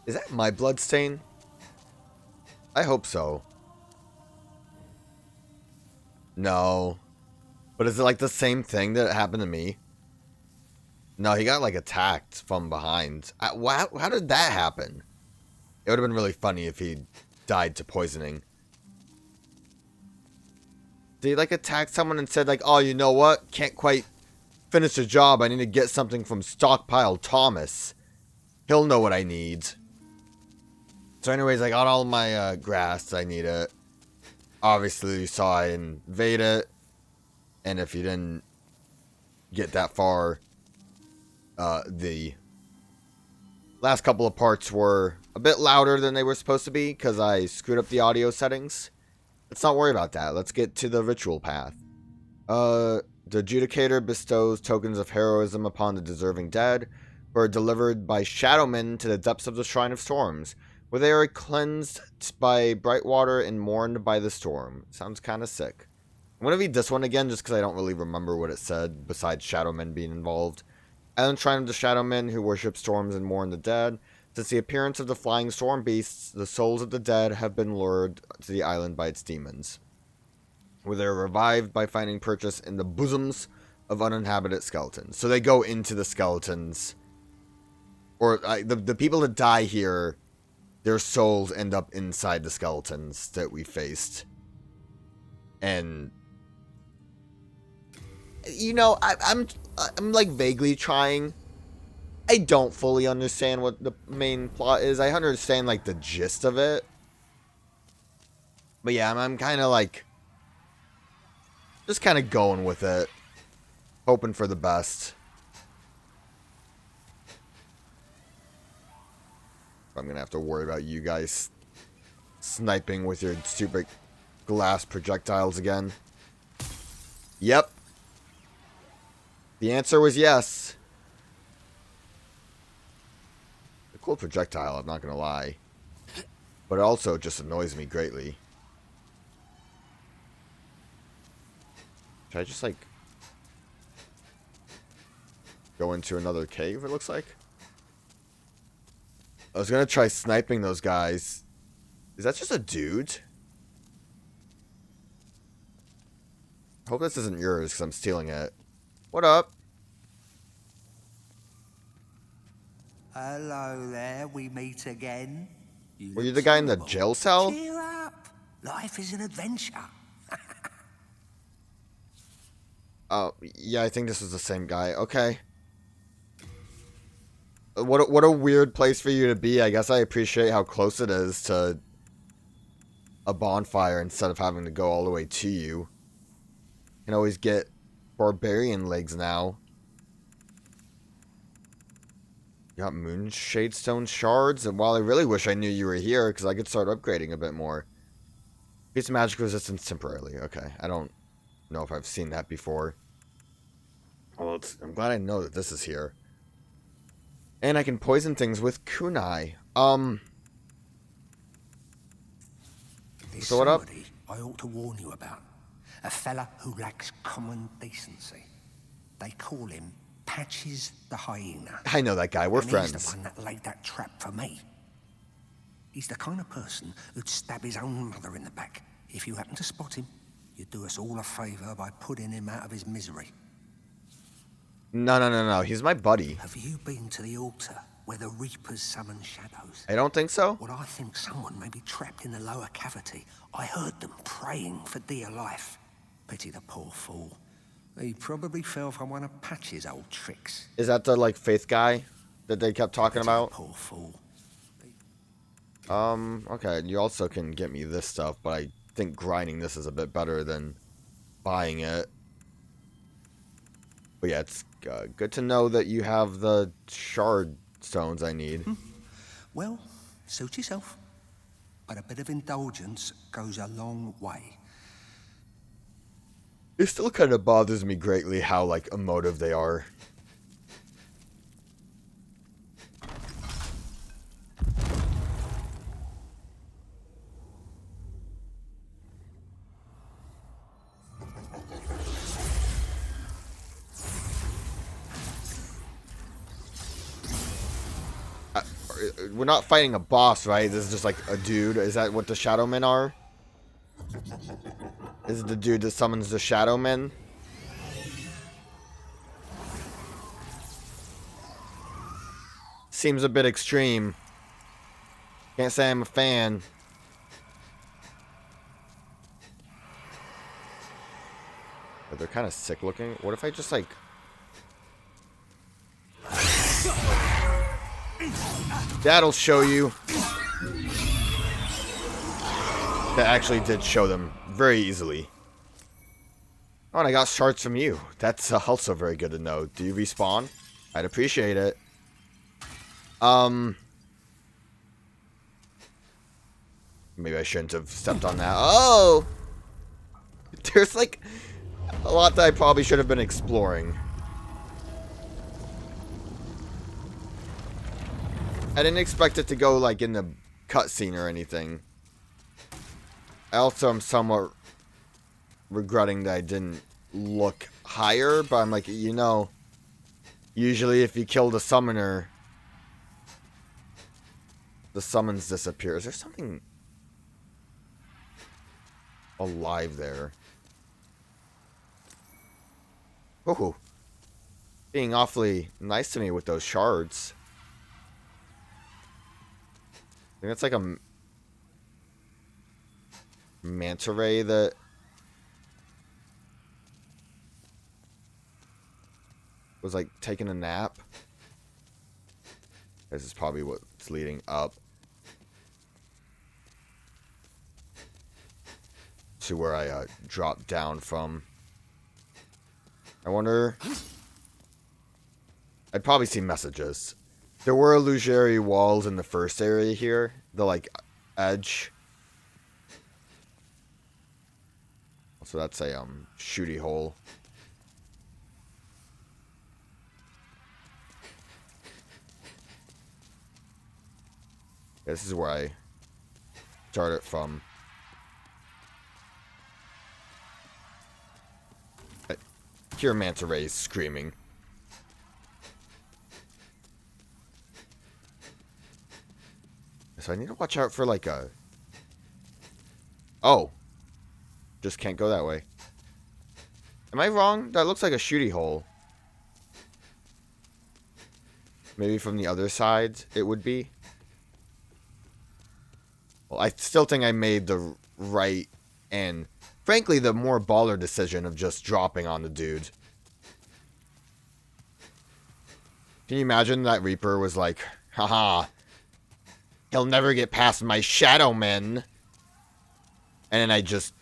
Is that my blood stain? I hope so. No. But is it like the same thing that happened to me? No, he got like attacked from behind. How did that happen? It would have been really funny if he died to poisoning. Did he like attack someone and said like, oh, you know what? Can't quite finish the job. I need to get something from Stockpile Thomas. He'll know what I need. So anyways, I got all my grass. I need it. Obviously, you saw I invade it. And if you didn't get that far, the last couple of parts were a bit louder than they were supposed to be because I screwed up the audio settings. Let's not worry about that. Let's get to the ritual path. The adjudicator bestows tokens of heroism upon the deserving dead, who are delivered by shadowmen to the depths of the Shrine of Storms, where they are cleansed by bright water and mourned by the storm. Sounds kind of sick. I'm going to read this one again just because I don't really remember what it said, besides shadowmen being involved. Island Shrine of the Shadowmen, who worship storms and mourn the dead. Since the appearance of the flying storm beasts, the souls of the dead have been lured to the island by its demons, where they are revived by finding purchase in the bosoms of uninhabited skeletons. So they go into the skeletons, or the people that die here, their souls end up inside the skeletons that we faced. And you know, I'm like vaguely trying. I don't fully understand what the main plot is. I understand like the gist of it. But yeah, I'm kind of like just kind of going with it, hoping for the best. I'm going to have to worry about you guys sniping with your stupid glass projectiles again. Yep. The answer was yes. A cool projectile, I'm not going to lie. But it also just annoys me greatly. Should I just, like, go into another cave, it looks like? I was going to try sniping those guys. Is that just a dude? Hope this isn't yours, because I'm stealing it. What up? Hello there, we meet again. Were you the guy in the jail cell? Cheer up. Life is an adventure. Oh, yeah, I think this was the same guy. Okay. What a weird place for you to be. I guess I appreciate how close it is to a bonfire instead of having to go all the way to you. You can always get barbarian legs now. You got moonshade stone shards, and while I really wish I knew you were here, because I could start upgrading a bit more. Increase magic resistance temporarily. Okay, I don't know if I've seen that before. Well, I'm glad I know that this is here. And I can poison things with kunai. There's So what up? somebody I ought to warn you about. A fella who lacks common decency. They call him Patches the Hyena. I know that guy. We're and friends. He's the one that laid that trap for me. He's the kind of person who'd stab his own mother in the back. If you happen to spot him, you'd do us all a favour by putting him out of his misery. No. He's my buddy. Have you been to the altar where the Reapers summon shadows? I don't think so. Well, I think someone may be trapped in the lower cavity. I heard them praying for dear life. Pity the poor fool. He probably fell for one of Patch's old tricks. Is that the, like, faith guy that they kept talking Pity about? the poor fool. Okay. You also can get me this stuff, but I think grinding this is a bit better than buying it. But yeah, it's good to know that you have the shard stones I need. Well, suit yourself. But a bit of indulgence goes a long way. It still kind of bothers me greatly how, like, emotive they are. we're not fighting a boss, right? This is just like a dude. Is that what the Shadow Men are? Is it the dude that summons the Shadow Men? Seems a bit extreme. Can't say I'm a fan. But they're kind of sick looking. What if I just like... That'll show you. That actually did show them very easily. Oh, and I got shards from you. That's also very good to know. Do you respawn? I'd appreciate it. Maybe I shouldn't have stepped on that. Oh! There's like a lot that I probably should have been exploring. I didn't expect it to go like in the cutscene or anything. I also am somewhat regretting that I didn't look higher, but I'm like, you know, usually if you kill the summoner, the summons disappear. Is there something alive there? Oh, being awfully nice to me with those shards. I think it's like a manta ray that was like taking a nap. This is probably what's leading up to where I dropped down from. I wonder... I'd probably see messages. There were illusionary walls in the first area here. The, like, edge. So that's a, shooty hole. This is where I started from. I hear manta rays screaming. So I need to watch out for like a... Oh. Just can't go that way. Am I wrong? That looks like a shooty hole. Maybe from the other side it would be. Well, I still think I made the right and, frankly, the more baller decision of just dropping on the dude. Can you imagine that Reaper was like, haha, he'll never get past my Shadow Men. And then I just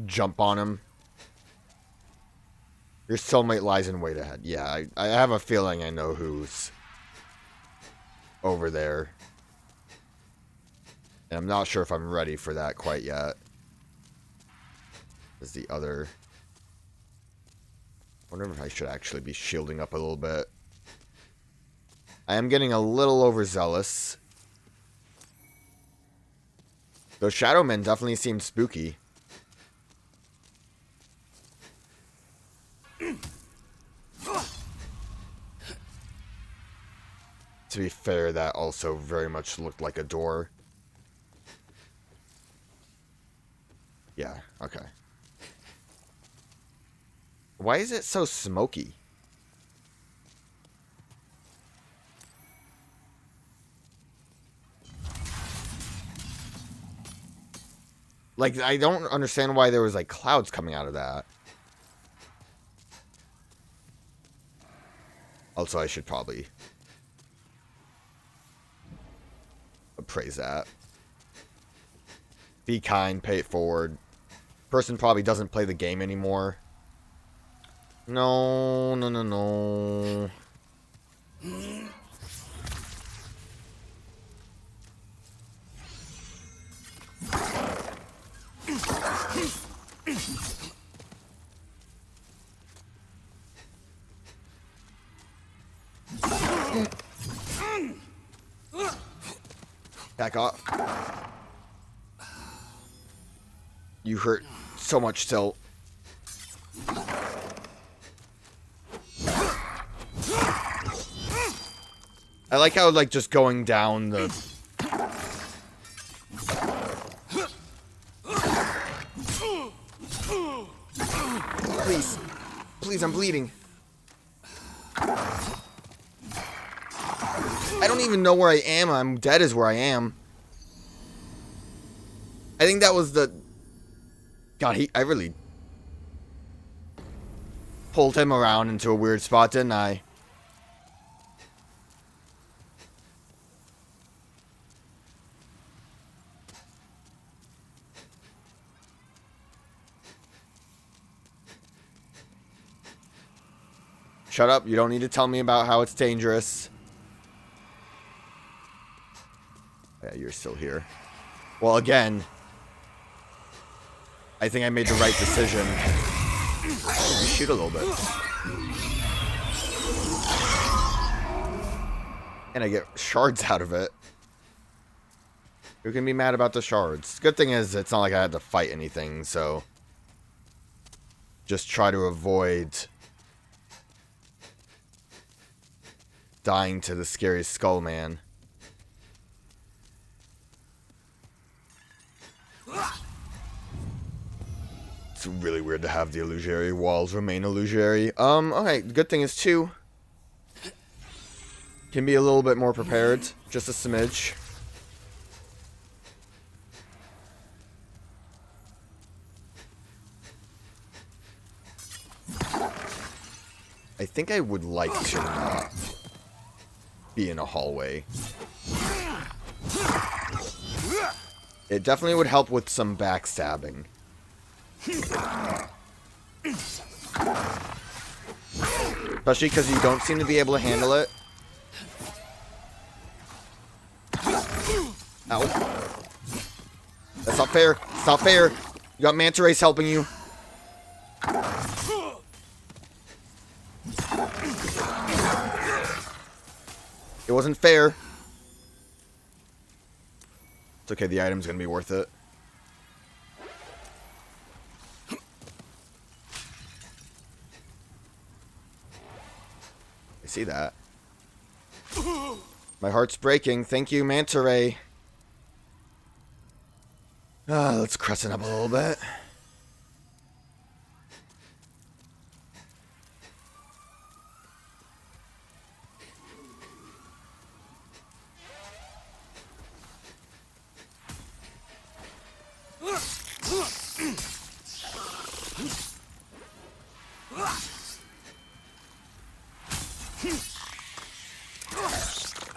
jump on him. Your soulmate lies in wait ahead. Yeah, I have a feeling I know who's over there. And I'm not sure if I'm ready for that quite yet. There's the other... I wonder if I should actually be shielding up a little bit. I am getting a little overzealous. Those Shadow Men definitely seem spooky. To be fair, that also very much looked like a door. Yeah, okay. Why is it so smoky? Like, I don't understand why there was, like, clouds coming out of that. Also, I should probably appraise that. Be kind, pay it forward. Person probably doesn't play the game anymore. No, no, no, no. Back off. You hurt so much still. I like how, like, just going down the... Please. Please, I'm bleeding. I don't even know where I am. I'm dead is where I am. I think that was the... God, I really... pulled him around into a weird spot, didn't I? Shut up. You don't need to tell me about how it's dangerous. Yeah, you're still here. Well, again, I think I made the right decision. Maybe shoot a little bit. And I get shards out of it. Who can be mad about the shards? Good thing is, it's not like I had to fight anything, so... Just try to avoid... dying to the scary skull man. It's really weird to have the illusory walls remain illusory. Okay, good thing is too... can be a little bit more prepared. Just a smidge. I think I would like to not be in a hallway. It definitely would help with some backstabbing. Especially because you don't seem to be able to handle it. Ow. That's not fair. It's not fair. You got Manta Rays helping you. It wasn't fair. It's okay, the item's gonna be worth it. I see that. My heart's breaking. Thank you, Manta Ray. Let's crescent up a little bit.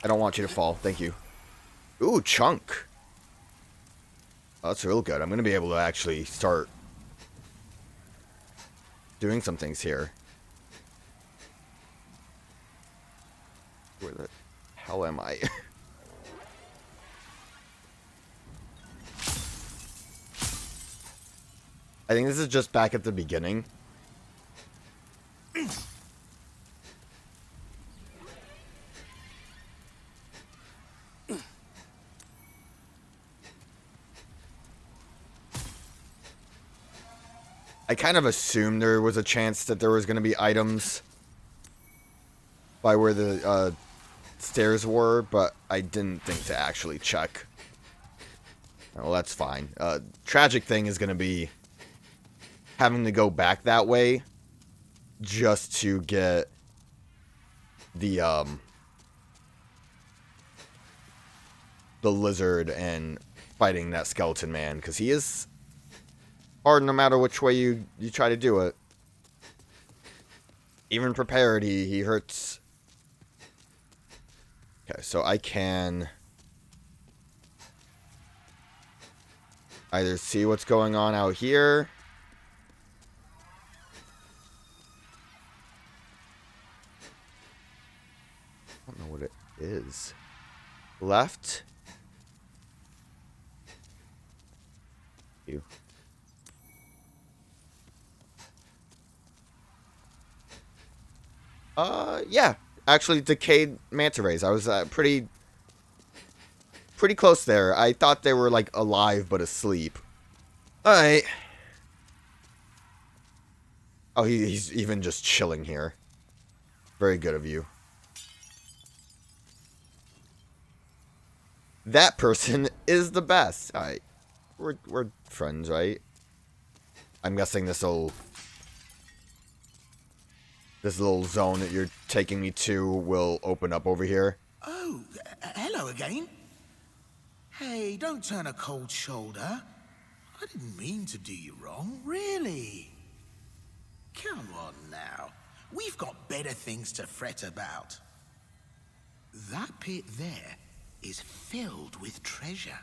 I don't want you to fall. Thank you. Ooh, chunk. Oh, that's real good. I'm going to be able to actually start doing some things here. Where the hell am I? I think this is just back at the beginning. I kind of assumed there was a chance that there was going to be items by where the stairs were, but I didn't think to actually check. Well, that's fine. Tragic thing is going to be having to go back that way just to get the lizard and fighting that skeleton man, because he is hard no matter which way you try to do it. Even prepared, he hurts. Okay, so I can either see what's going on out here. I don't know what it is. Left. You. Yeah. Actually, decayed manta rays. I was pretty close there. I thought they were, like, alive but asleep. Alright. Oh, he's even just chilling here. Very good of you. that person is the best. Alright. We're friends, right? I'm guessing this little zone that you're taking me to will open up over here. Oh, hello again. Hey, don't turn a cold shoulder. I didn't mean to do you wrong, really. Come on now. We've got better things to fret about. That pit there is filled with treasure.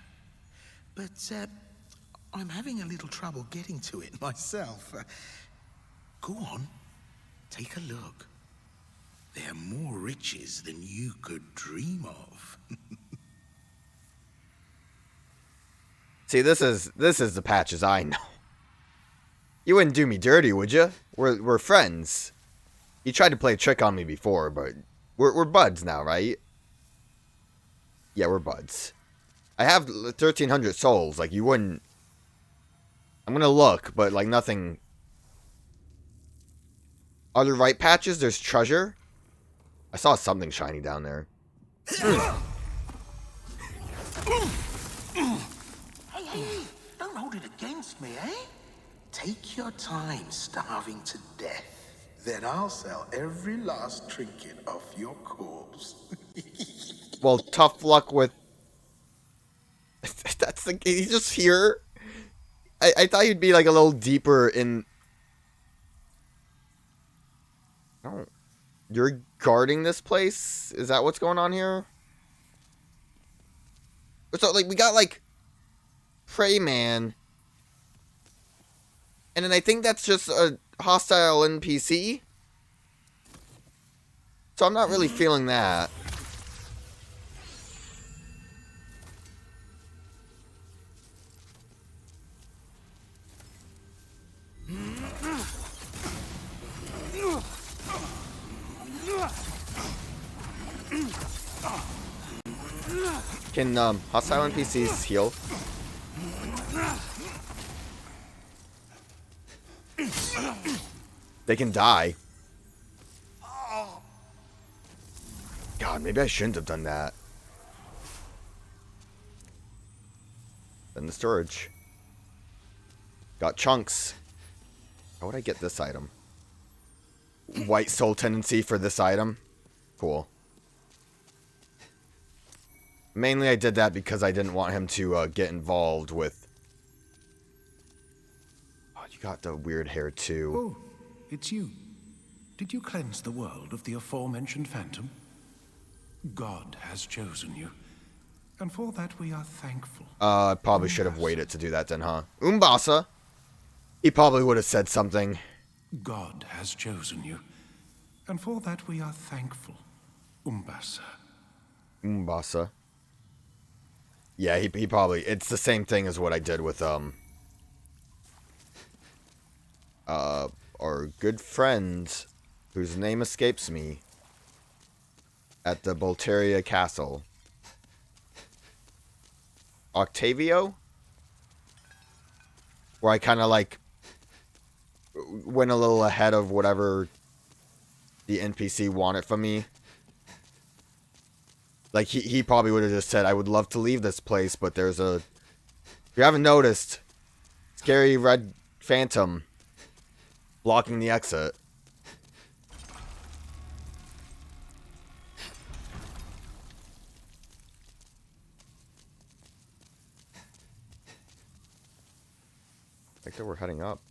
But, I'm having a little trouble getting to it myself. Go on, take a look. There are more riches than you could dream of. See, this is the Patches I know. You wouldn't do me dirty, would you? We're friends. You tried to play a trick on me before, but we're buds now, right? Yeah, we're buds. I have 1,300 souls. Like, you wouldn't... I'm gonna look, but, like, nothing... Are there right Patches? There's treasure? I saw something shiny down there. Hey, don't hold it against me, eh? Take your time starving to death. Then I'll sell every last trinket off your corpse. Well, tough luck with... That's the... He's just here? I thought you'd be, like, a little deeper in... Oh. You're guarding this place? Is that what's going on here? So, like, we got, like... Prey Man. And then I think that's just a hostile NPC. So I'm not really feeling that. Can hostile NPCs heal? They can die. God, maybe I shouldn't have done that. Then the storage. Got chunks. How would I get this item? White soul tendency for this item. Cool. Mainly I did that because I didn't want him to get involved with... Oh, you got the weird hair too. Oh, it's you. Did you cleanse the world of the aforementioned phantom? God has chosen you, and for that we are thankful. I probably should have waited to do that then, huh? Umbasa? He probably would have said something. God has chosen you, and for that we are thankful. Umbasa. Umbasa. Yeah, he probably... It's the same thing as what I did with, our good friend, whose name escapes me, at the Boletaria castle. Octavio? Where I kind of, like, went a little ahead of whatever the NPC wanted from me. Like, he probably would have just said, I would love to leave this place, but there's a... If you haven't noticed, scary red phantom blocking the exit. I think that we're heading up.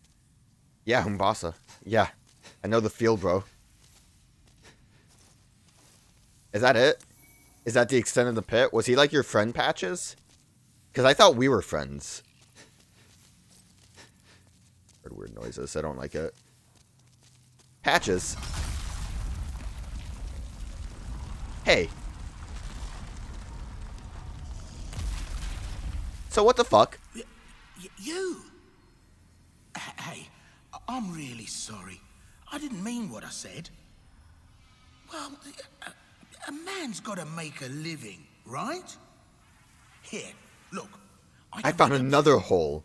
Yeah, Umbasa. Yeah. I know the field, bro. Is that it? Is that the extent of the pit? Was he like your friend, Patches? Because I thought we were friends. Heard weird noises. I don't like it. Patches. Hey. So what the fuck? You? Hey, I'm really sorry. I didn't mean what I said. Well, a man's got to make a living, right? Here, look. I found another hole.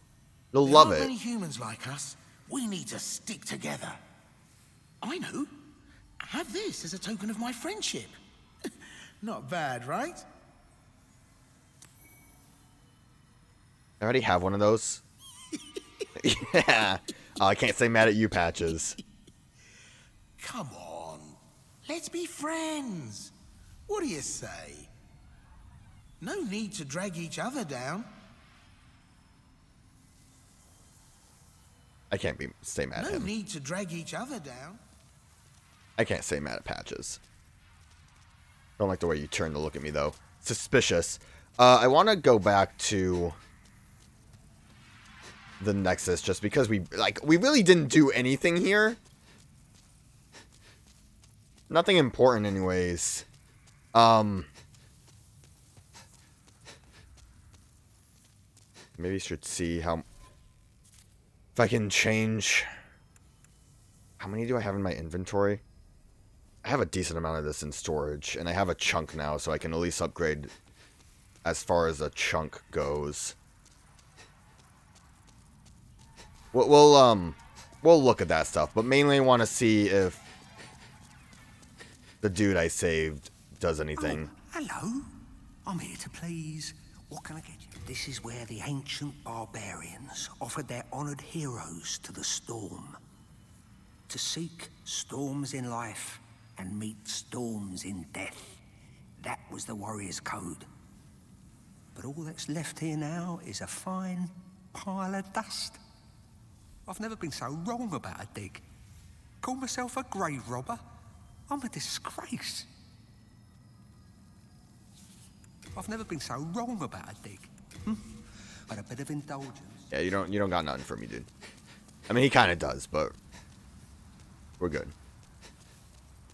You'll love it. There aren't many humans like us. We need to stick together. I know. Have this as a token of my friendship. Not bad, right? I already have one of those. Yeah. Oh, I can't say mad at you, Patches. Come on. Let's be friends. What do you say? No need to drag each other down. I can't stay mad at No him. need to drag each other down. I can't say mad at Patches. Don't like the way you turn to look at me, though. Suspicious. I want to go back to the Nexus just because we really didn't do anything here. Nothing important anyways. Maybe I should see how... If I can change... How many do I have in my inventory? I have a decent amount of this in storage, and I have a chunk now, so I can at least upgrade as far as a chunk goes. We'll look at that stuff, but mainly I want to see if the dude I saved does anything. Oh, hello. I'm here to please. What can I get you? This is where the ancient barbarians offered their honored heroes to the storm. To seek storms in life and meet storms in death. That was the warrior's code. But all that's left here now is a fine pile of dust. I've never been so wrong about a dig. Call myself a grave robber? I'm a disgrace. I've never been so wrong about a dig. But a bit of indulgence. Yeah, you don't got nothing for me, dude. I mean, he kind of does, but we're good.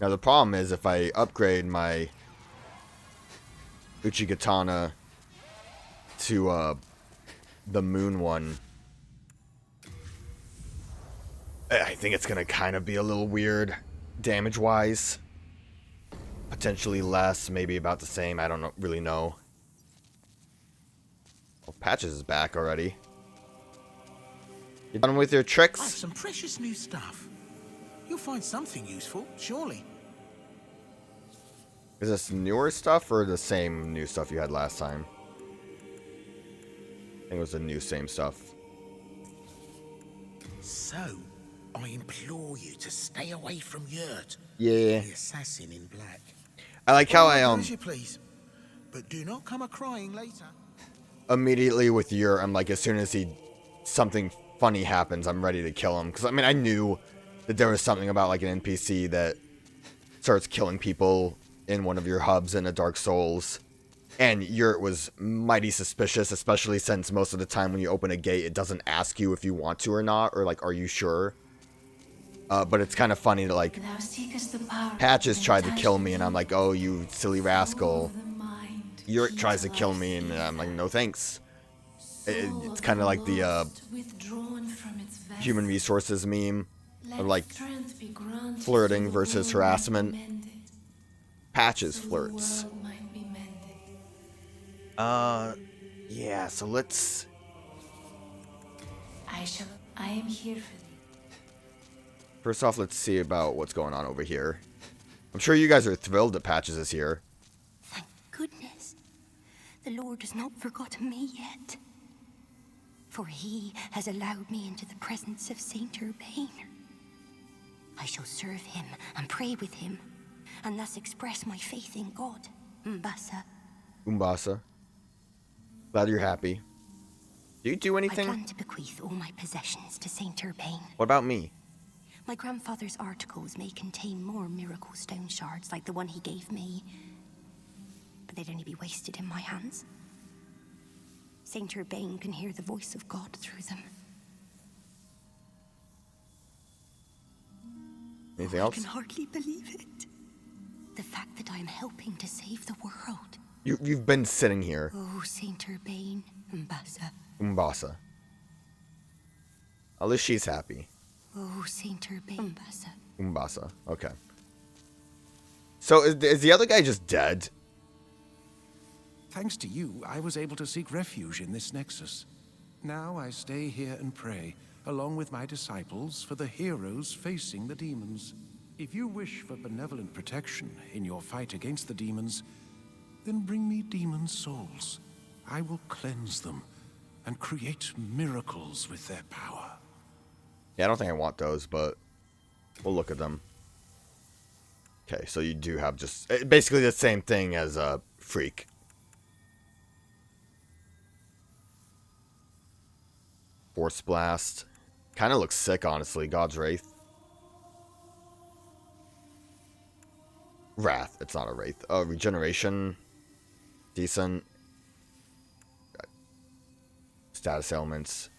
Now the problem is if I upgrade my Uchigatana to the moon one, I think it's gonna kind of be a little weird damage wise. Potentially less, maybe about the same. I don't really know. Oh, Patches is back already. You done with your I've tricks? some precious new stuff. You'll find something useful, surely. Is this newer stuff or the same new stuff you had last time? I think it was the new same stuff. So, I implore you to stay away from Yurt. Yeah. The assassin in black. I like how As you please, but do not come a-crying later. immediately with Yurt, I'm like, as soon as something funny happens, I'm ready to kill him. Because, I mean, I knew that there was something about, like, an NPC that starts killing people in one of your hubs in a Dark Souls. And Yurt was mighty suspicious, especially since most of the time when you open a gate, it doesn't ask you if you want to or not, or, like, are you sure? But it's kind of funny to, like, Patches tried to kill me, and I'm like, oh, you silly rascal. Yurt tries to kill me, and I'm like, no thanks. It's kind of like the human resources meme of, like, flirting versus harassment. Patches flirts. Yeah, so let's... I am here for thee. First off, let's see about what's going on over here. I'm sure you guys are thrilled that Patches is here. Thank goodness. The Lord has not forgotten me yet. For he has allowed me into the presence of Saint Urbain. I shall serve him and pray with him, and thus express my faith in God. Mbasa. Umbasa. Glad you're happy. Do you do I anything? plan to bequeath all my possessions to Saint Urbain. What about me? My grandfather's articles may contain more miracle stone shards like the one he gave me, but they'd only be wasted in my hands. Saint Urbain can hear the voice of God through them. Anything I else? can hardly believe it. The fact that I am helping to save the world. You've been sitting here. Oh, Saint Urbain, Mbasa. Umbasa. At least she's happy. Oh, Saint Urbain, Mbasa. Umbasa. Okay. So is the other guy just dead? Thanks to you, I was able to seek refuge in this Nexus. Now I stay here and pray, along with my disciples, for the heroes facing the demons. If you wish for benevolent protection in your fight against the demons, then bring me demon souls. I will cleanse them and create miracles with their power. Yeah, I don't think I want those, but we'll look at them. Okay, so you do have just basically the same thing as a freak. Force blast. Kind of looks sick, honestly. God's Wraith. Wrath. It's not a Wraith. Regeneration. Decent. Status elements.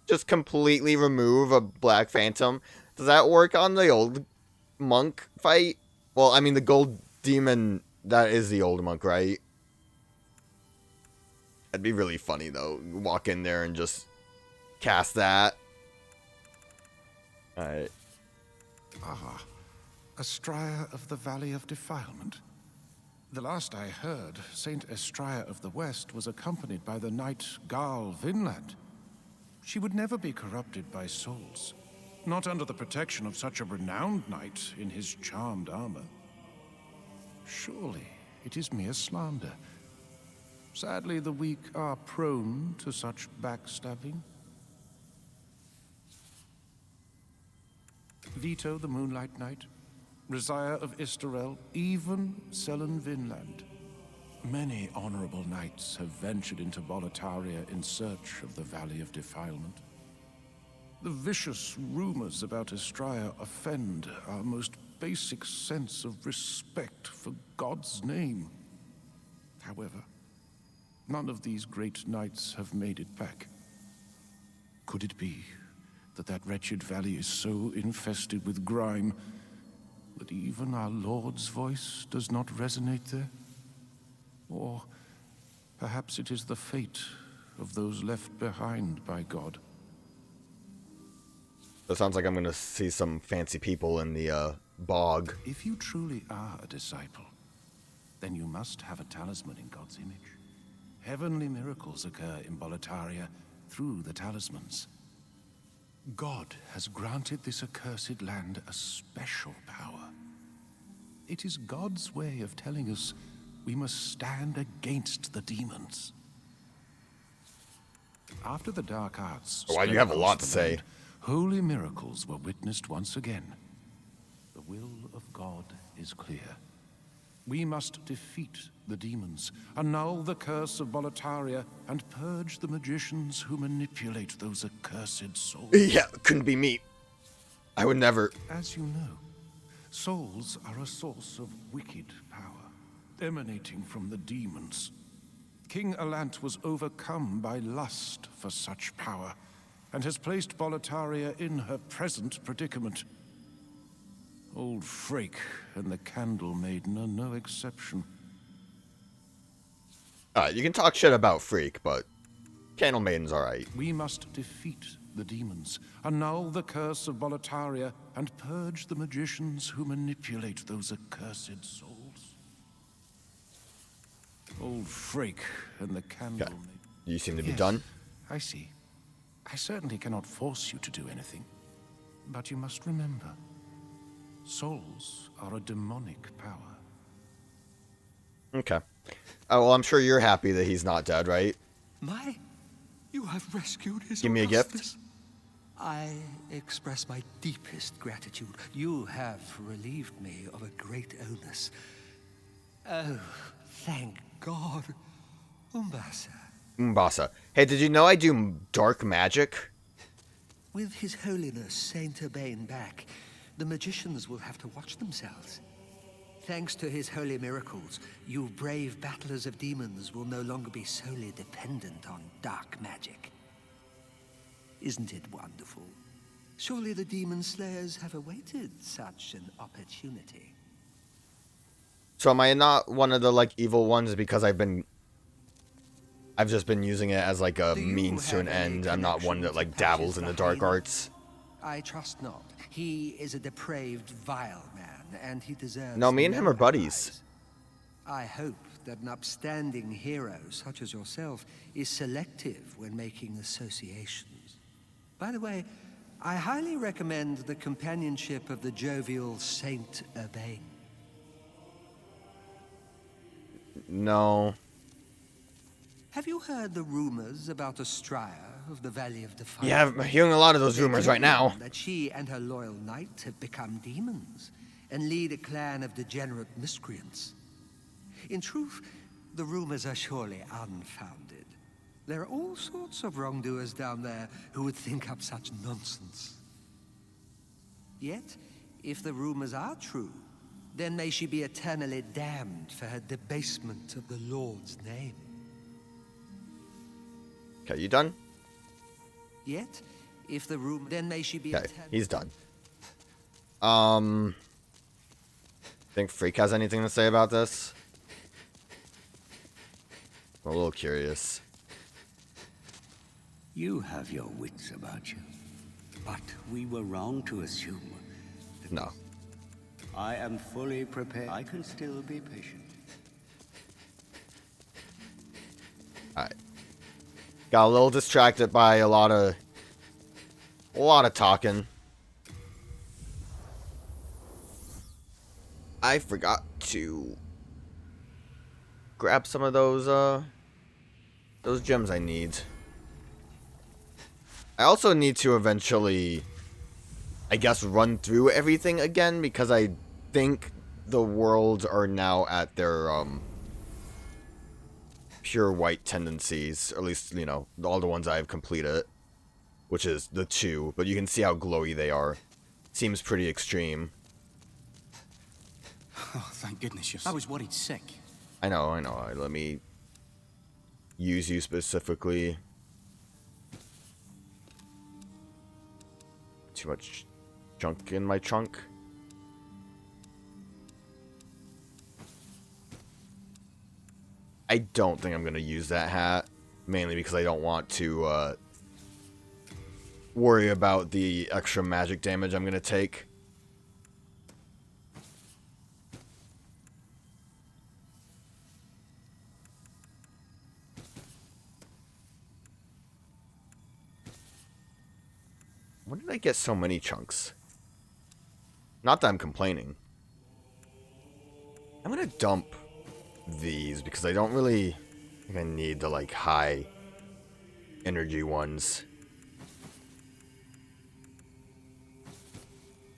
Just completely remove a Black Phantom. Does that work on the old monk fight? Well, I mean, the gold demon, that is the old monk, right? That'd be really funny, though. Walk in there and just cast that. Alright. Ah, Estrella of the Valley of Defilement. The last I heard, Saint Estrella of the West was accompanied by the knight Garl Vinland. She would never be corrupted by souls, not under the protection of such a renowned knight in his charmed armor. Surely it is mere slander. Sadly, the weak are prone to such backstabbing. Vito the Moonlight Knight, Rizaya of Istarel, even Selen Vinland. Many honorable knights have ventured into Boletaria in search of the Valley of Defilement. The vicious rumors about Estrella offend our most basic sense of respect for God's name. However, none of these great knights have made it back. Could it be that that wretched valley is so infested with grime that even our Lord's voice does not resonate there? Or perhaps it is the fate of those left behind by God. It sounds like I'm going to see some fancy people in the bog. If you truly are a disciple, then you must have a talisman in God's image. Heavenly miracles occur in Boletaria through the talismans. God has granted this accursed land a special power. It is God's way of telling us we must stand against the demons. After the dark arts Wow, you spread have a across lot the to say. land, holy miracles were witnessed once again. The will of God is clear. We must defeat the demons, annul the curse of Boletaria, and purge the magicians who manipulate those accursed souls. Yeah, couldn't be me. I would never. As you know, souls are a source of wicked power, emanating from the demons. King Allant was overcome by lust for such power, and has placed Boletaria in her present predicament. Old Frake and the Candle Maiden are no exception. You can talk shit about Freak, but Candle Maiden's alright. We must defeat the demons, annul the curse of Boletaria, and purge the magicians who manipulate those accursed souls. Old Frake and the Candle Okay. Maiden. You seem to be Yes, done. I see. I certainly cannot force you to do anything. But you must remember, souls are a demonic power. Okay. Oh, well, I'm sure you're happy that he's not dead, right? You have rescued his Give me a gift. Augustus. I express my deepest gratitude. You have relieved me of a great onus. Oh, thank God. Umbasa. Mbasa. Hey, did you know I do dark magic? With His Holiness Saint Urbain back, the magicians will have to watch themselves. Thanks to his holy miracles, you brave battlers of demons will no longer be solely dependent on dark magic. Isn't it wonderful? Surely the demon slayers have awaited such an opportunity. So am I not one of the, like, evil ones because I've just been using it as, like, a Do you means to an have any end? I'm not one that, connection like, to dabbles in the dark Patches arts. I trust not. He is a depraved, vile man, and he deserves No, me and him no are buddies. allies. I hope that an upstanding hero such as yourself is selective when making associations. By the way, I highly recommend the companionship of the jovial Saint Urbain. No. Have you heard the rumors about Astraea of the Valley of Defiance? Yeah, I'm hearing a lot of those rumors right now. That she and her loyal knight have become demons and lead a clan of degenerate miscreants. In truth, the rumors are surely unfounded. There are all sorts of wrongdoers down there who would think up such nonsense. Yet, if the rumors are true, then may she be eternally damned for her debasement of the Lord's name. Okay, you done? Yet, if the rumor, then may she be Okay, eternally... he's done. Think Freak has anything to say about this? I'm a little curious. You have your wits about you, but we were wrong to assume. No. I am fully prepared. I can still be patient. Alright. Got a little distracted by a lot of talking. I forgot to grab some of those gems I need. I also need to eventually, I guess, run through everything again, because I think the worlds are now at their pure white tendencies, or at least, you know, all the ones I've completed, which is the 2, but you can see how glowy they are. Seems pretty extreme. Oh, thank goodness you're... I was worried sick. I know. Let me use you specifically. Too much junk in my trunk. I don't think I'm going to use that hat, mainly because I don't want to worry about the extra magic damage I'm going to take. When did I get so many chunks? Not that I'm complaining. I'm gonna dump these because I don't really think I need the like high energy ones.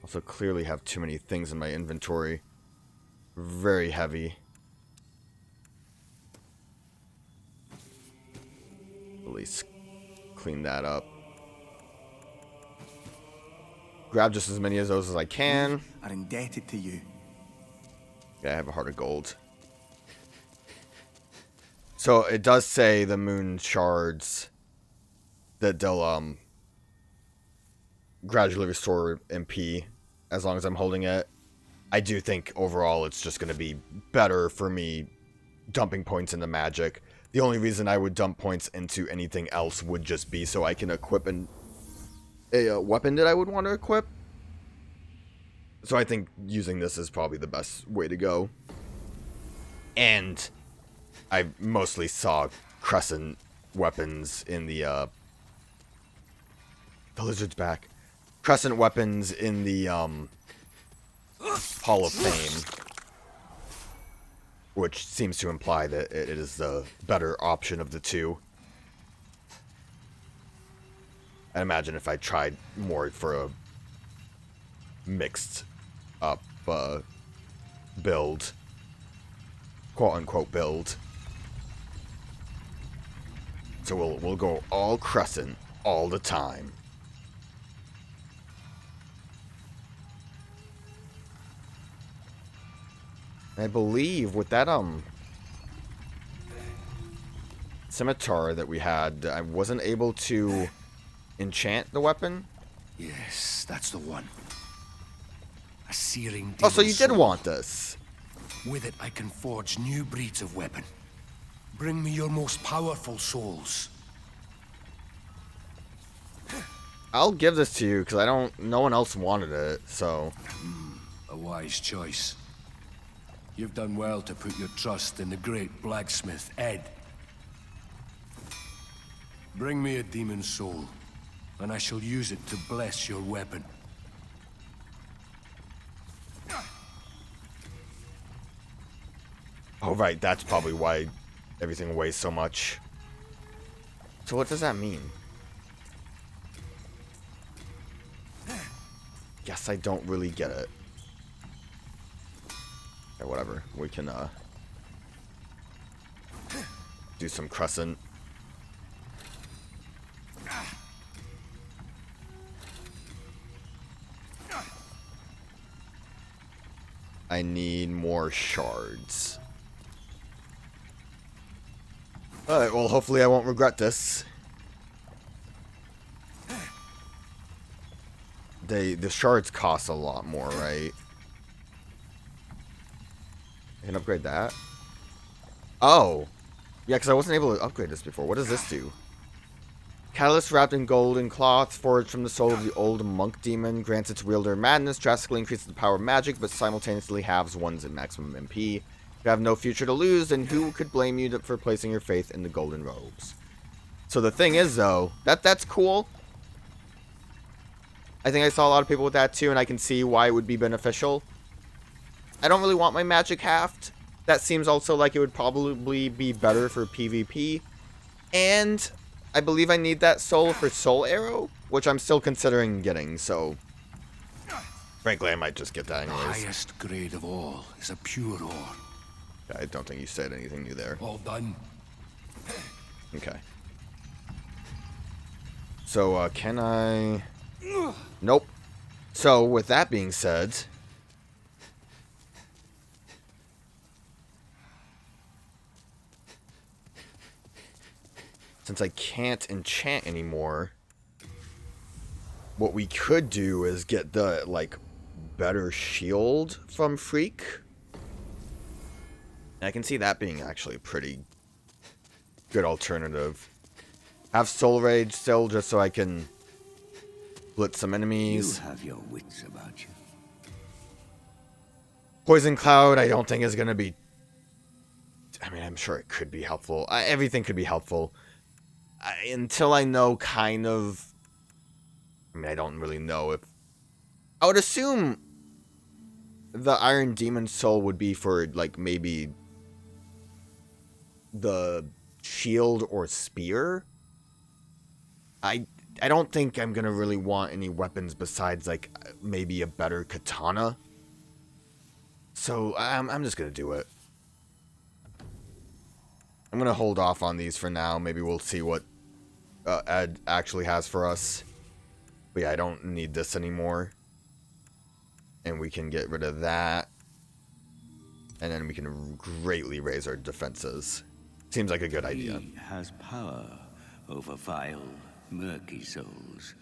Also clearly have too many things in my inventory. Very heavy. At least clean that up. Grab just as many of those as I can. Are indebted to you. Yeah, I have a heart of gold. So it does say the moon shards that they'll gradually restore MP as long as I'm holding it. I do think overall it's just going to be better for me dumping points into magic. The only reason I would dump points into anything else would just be so I can equip a weapon that I would want to equip. So I think using this is probably the best way to go. And I mostly saw crescent weapons in the lizard's back. Crescent weapons in the Hall of Fame, which seems to imply that it is the better option of the two. I imagine if I tried more for a mixed up build, quote unquote build. So we'll go all crescent all the time. I believe with that scimitar that we had, I wasn't able to enchant the weapon. Yes, that's the one. A searing Oh, so you did demon want this. soul. With it, I can forge new breeds of weapon. Bring me your most powerful souls. I'll give this to you because no one else wanted it, so. A wise choice. You've done well to put your trust in the great blacksmith, Ed. Bring me a demon soul, and I shall use it to bless your weapon. Oh, right, that's probably why everything weighs so much. So what does that mean? Guess I don't really get it. Okay, whatever. We can do some crescent. I need more shards. Alright, well hopefully I won't regret this. The shards cost a lot more, right? I can upgrade that. Oh! Yeah, because I wasn't able to upgrade this before. What does this do? Catalyst wrapped in golden cloth, forged from the soul of the old monk demon, grants its wielder madness, drastically increases the power of magic, but simultaneously halves one's maximum MP. You have no future to lose, then who could blame you for placing your faith in the golden robes? So the thing is, though, that's cool. I think I saw a lot of people with that too, and I can see why it would be beneficial. I don't really want my magic halved. That seems also like it would probably be better for PvP. And I believe I need that soul for Soul Arrow, which I'm still considering getting, so frankly I might just get that The anyways. highest grade of all is a pure ore. I don't think you said anything new there. All done. Okay. So, can I... Nope. So, with that being said... Since I can't enchant anymore, what we could do is get the, like, better shield from Freak. And I can see that being actually a pretty good alternative. Have Soul Rage still, just so I can blitz some enemies. You have your wits about you. Poison Cloud, I don't think is going to be... I mean, I'm sure it could be helpful. Everything could be helpful. Until I know kind of... I mean, I don't really know if... I would assume the Iron Demon Soul would be for, like, maybe the shield or spear. I don't think I'm going to really want any weapons besides, like, maybe a better katana. So, I'm just going to do it. I'm going to hold off on these for now. Maybe we'll see what Ed actually has for us. But yeah, I don't need this anymore. And we can get rid of that. And then we can greatly raise our defenses. Seems like a good idea. He has power over vile, murky souls,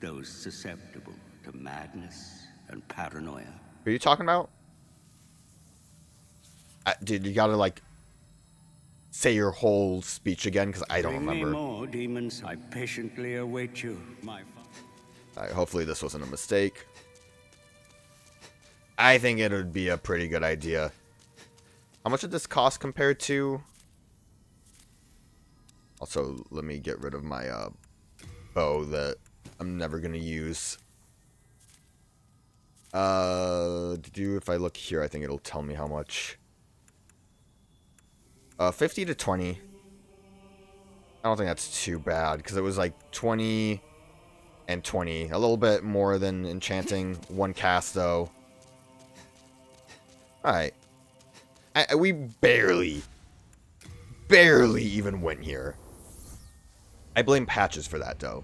those susceptible to madness and paranoia. Who are you talking about? Dude, you gotta, like, say your whole speech again, because I don't remember. Bring me more demons. I patiently await you, my father. Hopefully this wasn't a mistake. I think it would be a pretty good idea. How much did this cost compared to? Also, let me get rid of my bow that I'm never going to use. If I look here, I think it'll tell me how much. 50 to 20. I don't think that's too bad, because it was like 20 and 20. A little bit more than enchanting. One cast, though. Alright. We barely even went here. I blame Patches for that, though.